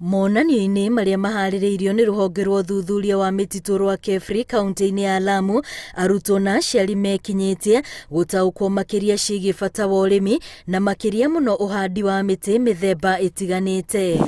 Monanio-inĩ marĩa maharĩrĩirio nĩ rũhonge rwa ũthuthuria wa mĩtitũ rwa KEFRI kaunti-inĩ ya Lamu, arutwo na aciari mekinyĩtie gũtaũkwo makĩria ciĩgiĩ bata wa ũrĩmi na makĩria mũno ũhandi wa mĩtĩ mĩthemba ĩtiganĩte.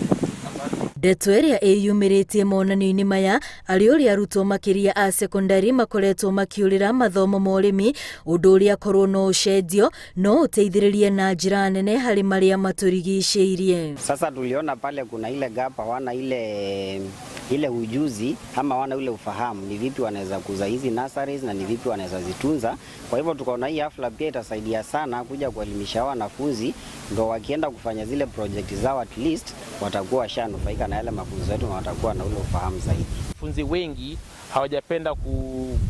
Ndeto ĩrĩa ĩyumĩrĩtie monanio-inĩ maya arĩ ũrĩa arutwo makĩria a secondary makoretwo makiũrĩra mathomo ma ũrĩmi, ũndũ ũrĩa korwo no ũcenjio no ũteithĩrĩrie na njĩra nene harĩ marĩa matũrigicĩirie. Sasa tuliona pale kuna ile gap, hawana ile ujuzi ama hawana ule ufahamu ni vipi wanaweza kuza hizi nurseries na ni vipi wanaweza zitunza. Kwa hivyo tukaona hii hafla pia itasaidia sana kuja kuelimisha wanafunzi, ndio wakienda kufanya zile project zao at least watakuwa washanufaika na yale mafunzo yetu na watakuwa na ule ufahamu zaidi. Wanafunzi wengi hawajapenda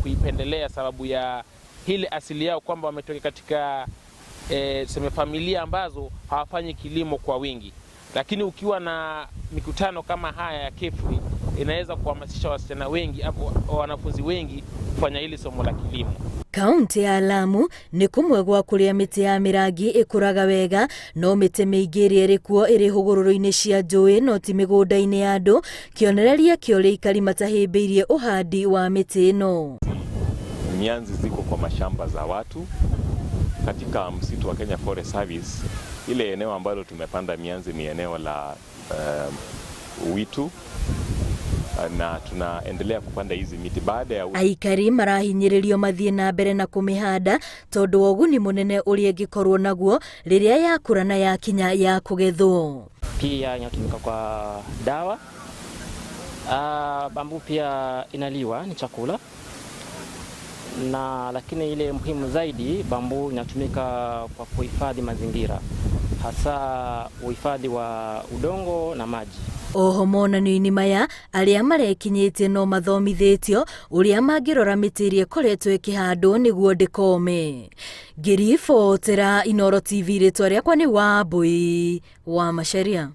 kuipendelea sababu ya ile asili yao kwamba wametoka katika familia ambazo hawafanyi kilimo kwa wingi. Lakini ukiwa na mikutano kama haya ya KEFRI inaweza kuhamasisha wasichana wengi au wanafunzi wengi kufanya hili somo la kilimo. Kaunti ya Lamu nĩ kũmwe gwa kũrĩa mĩtĩ ya mĩrangi ĩkũraga wega, no mĩtĩ mĩingĩ ĩrĩa ĩrĩ kuo ĩrĩ hũgũrũrũ-inĩ cia njũĩ no ti mĩgũnda-inĩ ya andũ, kĩonereria kĩa ũrĩa aikari matahĩmbĩirie ũhandi wa mĩtĩ ĩno. Mianzi ziko kwa mashamba za watu katika msitu wa Kenya Forest Service. Ile eneo ambalo tumepanda mianzi ni eneo la Witu na tunaendelea kupanda hizi miti baada ya aikari marahinyĩrĩrio mathiĩ na mbere na kũmĩhanda tondũ wa ũguni mũnene ũrĩa ĩngĩkorwo naguo rĩrĩa yakũra na yakinya ya kũgethwo. Pia inatumika kwa dawa. Bambu pia inaliwa, ni chakula. Na lakini ile muhimu zaidi, bambu inatumika kwa kuhifadhi mazingira, hasa uhifadhi wa udongo na maji. Oho monanio-inĩ maya arĩa marekinyĩtie no mathomithĩtio ũrĩa mangĩrora mĩtĩ ĩrĩa ĩkoretwo ĩkĩhandwo nĩguo ndĩkome. Ngĩribotera Inooro TV, rĩtwa rĩakwa nĩ Wambui wa Macharia.